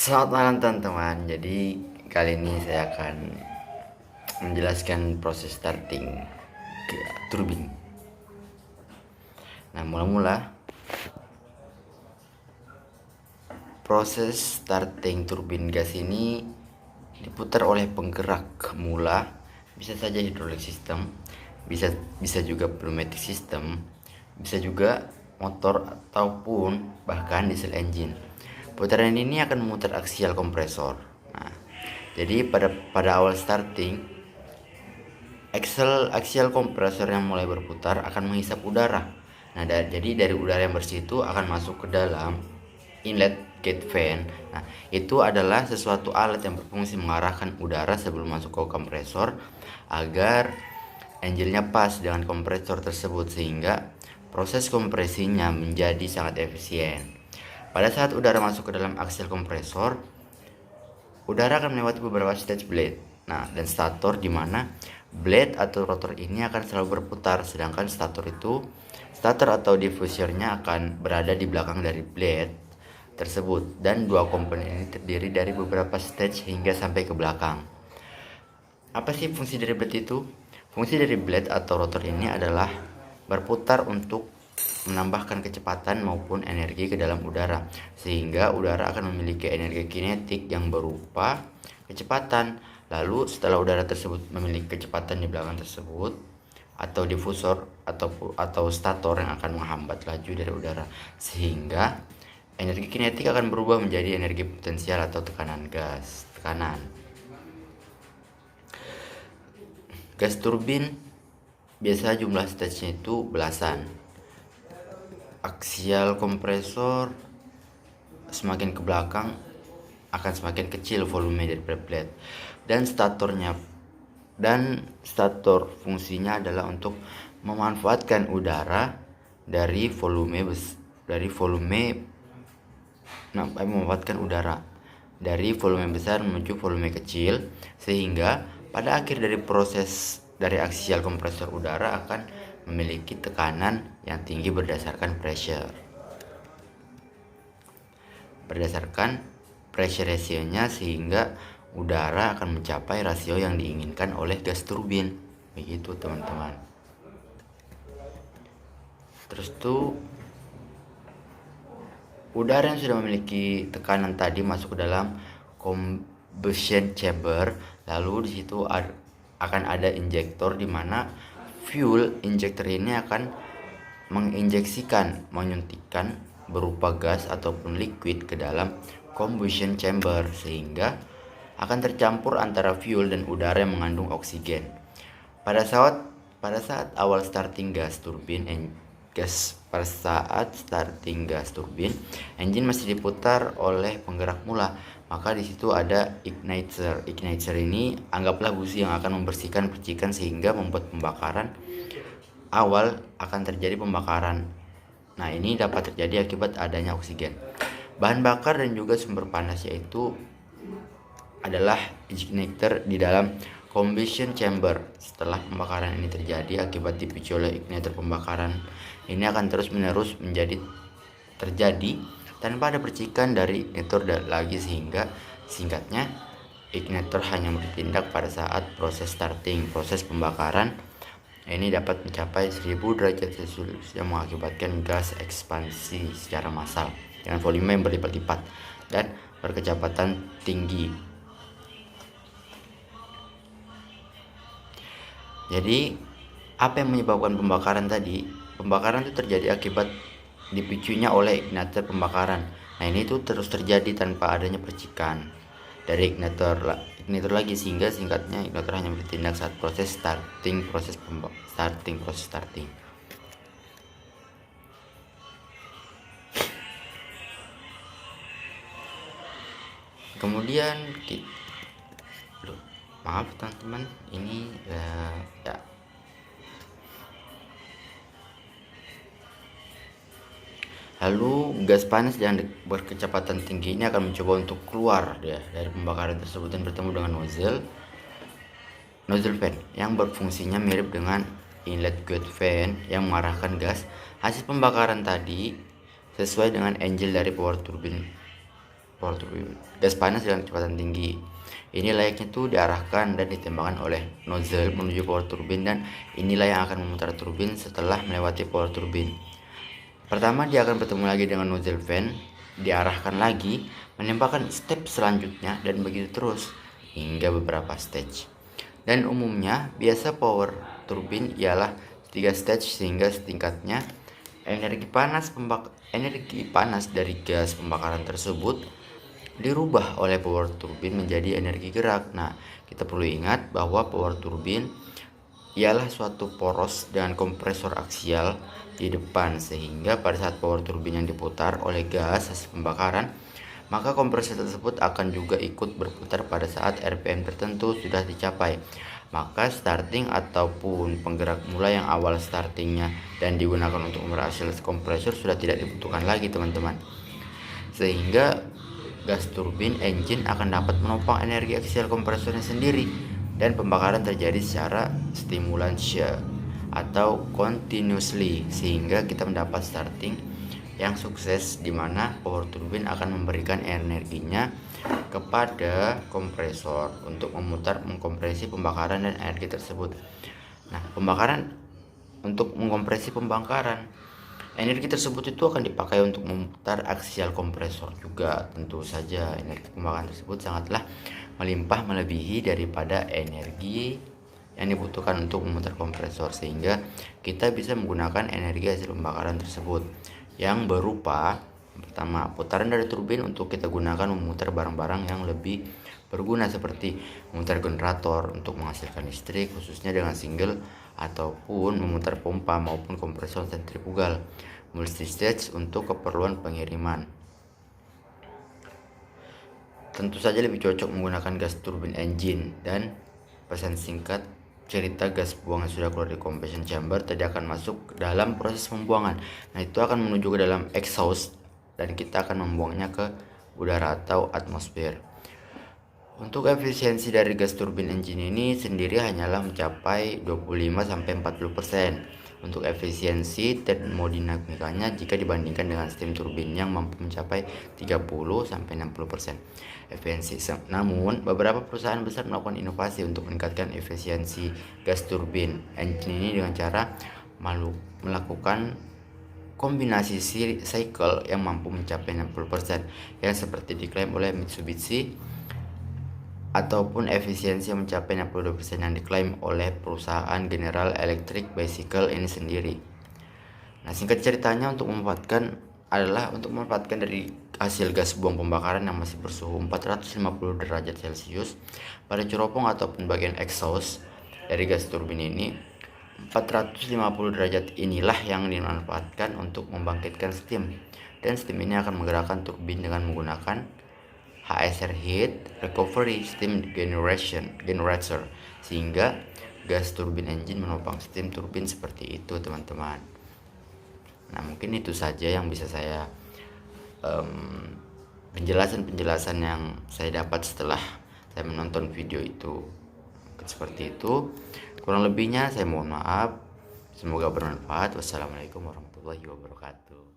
Selamat malam teman-teman. Jadi kali ini saya akan menjelaskan proses starting ke turbin. Nah, mula-mula proses starting turbin gas ini diputar oleh penggerak mula, bisa saja hidrolik system, bisa juga pneumatic system, bisa juga motor ataupun bahkan diesel engine. Putaran ini akan memutar aksial kompresor. Nah, jadi pada awal starting, aksial kompresor yang mulai berputar akan menghisap udara. Nah, jadi dari udara yang bersih itu akan masuk ke dalam inlet gate fan. Nah, itu adalah sesuatu alat yang berfungsi mengarahkan udara sebelum masuk ke kompresor agar angle-nya pas dengan kompresor tersebut sehingga proses kompresinya menjadi sangat efisien. Pada saat udara masuk ke dalam aksial kompresor, udara akan melewati beberapa stage blade. Nah, dan stator di mana blade atau rotor ini akan selalu berputar, sedangkan stator atau diffusernya akan berada di belakang dari blade tersebut, dan dua komponen ini terdiri dari beberapa stage hingga sampai ke belakang. Apa sih fungsi dari blade itu? Fungsi dari blade atau rotor ini adalah berputar untuk menambahkan kecepatan maupun energi ke dalam udara, sehingga udara akan memiliki energi kinetik yang berupa kecepatan. Lalu setelah udara tersebut memiliki kecepatan di belakang tersebut, atau diffusor atau stator yang akan menghambat laju dari udara, sehingga energi kinetik akan berubah menjadi energi potensial atau tekanan. Gas turbin biasa jumlah stage-nya itu belasan. Aksial kompresor semakin ke belakang akan semakin kecil volume dari blade, dan stator fungsinya adalah untuk memanfaatkan udara dari volume besar menuju volume kecil, sehingga pada akhir dari proses dari aksial kompresor udara akan memiliki tekanan yang tinggi berdasarkan pressure ratio-nya, sehingga udara akan mencapai rasio yang diinginkan oleh gas turbin. Begitu teman-teman. Terus tuh udara yang sudah memiliki tekanan tadi masuk ke dalam combustion chamber, lalu di situ akan ada injektor di mana fuel injector ini akan menyuntikkan berupa gas ataupun liquid ke dalam combustion chamber, sehingga akan tercampur antara fuel dan udara yang mengandung oksigen. Pada saat awal starting gas turbin, engine masih diputar oleh penggerak mula, maka di situ ada igniter. Igniter ini anggaplah busi yang akan membersihkan percikan sehingga membuat pembakaran awal akan terjadi pembakaran. Nah, ini dapat terjadi akibat adanya oksigen. Bahan bakar dan juga sumber panas yaitu adalah igniter di dalam combustion chamber. Setelah pembakaran ini terjadi akibat dipicu oleh igniter, pembakaran ini akan terus-menerus terjadi tanpa ada percikan dari igniter lagi, sehingga singkatnya igniter hanya bertindak pada saat proses starting. Proses pembakaran ini dapat mencapai 1000 derajat Celcius yang mengakibatkan gas ekspansi secara massal dengan volume yang berlipat-lipat dan berkecepatan tinggi. Jadi, apa yang menyebabkan pembakaran tadi? Pembakaran itu terjadi akibat dipicunya oleh igniter pembakaran. Nah, ini tuh terus terjadi tanpa adanya percikan dari igniter lagi, sehingga singkatnya igniter hanya bertindak saat proses starting. Kemudian maaf teman-teman, ini ya. Lalu gas panas yang berkecepatan tinggi ini akan mencoba untuk keluar dari pembakaran tersebut dan bertemu dengan nozzle fan yang berfungsinya mirip dengan inlet gate fan yang mengarahkan gas hasil pembakaran tadi sesuai dengan angle dari power turbine power turbin gas panas dengan kecepatan tinggi. Ini layaknya tuh diarahkan dan ditembakkan oleh nozzle menuju power turbin, dan inilah yang akan memutar turbin setelah melewati power turbin. Pertama dia akan bertemu lagi dengan nozzle fan, diarahkan lagi, menembakkan step selanjutnya, dan begitu terus hingga beberapa stage. Dan umumnya biasa power turbin ialah 3 stage sehingga setingkatnya energi panas dari gas pembakaran tersebut dirubah oleh power turbin menjadi energi gerak. Nah, kita perlu ingat bahwa power turbin ialah suatu poros dengan kompresor aksial di depan, sehingga pada saat power turbin yang diputar oleh gas hasil pembakaran, maka kompresor tersebut akan juga ikut berputar pada saat RPM tertentu sudah dicapai. Maka starting ataupun penggerak mulai yang awal startingnya dan digunakan untuk menghasil kompresor sudah tidak dibutuhkan lagi teman-teman, sehingga gas turbin engine akan dapat menopang energi aksial kompresornya sendiri, dan pembakaran terjadi secara stimulansia atau continuously, sehingga kita mendapat starting yang sukses, di mana power turbin akan memberikan energinya kepada kompresor untuk mengkompresi pembakaran dan energi tersebut. Nah, untuk mengkompresi pembakaran, energi tersebut itu akan dipakai untuk memutar aksial kompresor juga. Tentu saja energi pembakaran tersebut sangatlah melimpah melebihi daripada energi yang dibutuhkan untuk memutar kompresor, sehingga kita bisa menggunakan energi hasil pembakaran tersebut yang berupa pertama putaran dari turbin untuk kita gunakan memutar barang-barang yang lebih berguna, seperti memutar generator untuk menghasilkan listrik khususnya dengan single, ataupun memutar pompa maupun kompresor sentrifugal multistage untuk keperluan pengiriman. Tentu saja lebih cocok menggunakan gas turbin engine. Dan pesan singkat cerita, gas buang yang sudah keluar dari combustion chamber tadi akan masuk ke dalam proses pembuangan. Nah, itu akan menuju ke dalam exhaust dan kita akan membuangnya ke udara atau atmosfer. Untuk efisiensi dari gas turbin engine ini sendiri hanyalah mencapai 25-40%. Untuk efisiensi termodinamikanya jika dibandingkan dengan steam turbin yang mampu mencapai 30-60% efisiensi. Namun, beberapa perusahaan besar melakukan inovasi untuk meningkatkan efisiensi gas turbin engine ini dengan cara melakukan kombinasi cycle yang mampu mencapai 60%, yang seperti diklaim oleh Mitsubishi, ataupun efisiensi yang mencapai 62% yang diklaim oleh perusahaan General Electric Bicycle ini sendiri. Nah, singkat ceritanya untuk memanfaatkan dari hasil gas buang pembakaran yang masih bersuhu 450 derajat Celcius pada ceropong ataupun bagian exhaust dari gas turbin ini. 450 derajat inilah yang dimanfaatkan untuk membangkitkan steam, dan steam ini akan menggerakkan turbin dengan menggunakan HSR Heat Recovery Steam Generator, sehingga gas turbin engine menopang steam turbin seperti itu teman-teman. Nah, mungkin itu saja yang bisa saya penjelasan yang saya dapat setelah saya menonton video itu. Seperti itu, kurang lebihnya saya mohon maaf. Semoga bermanfaat. Wassalamualaikum warahmatullahi wabarakatuh.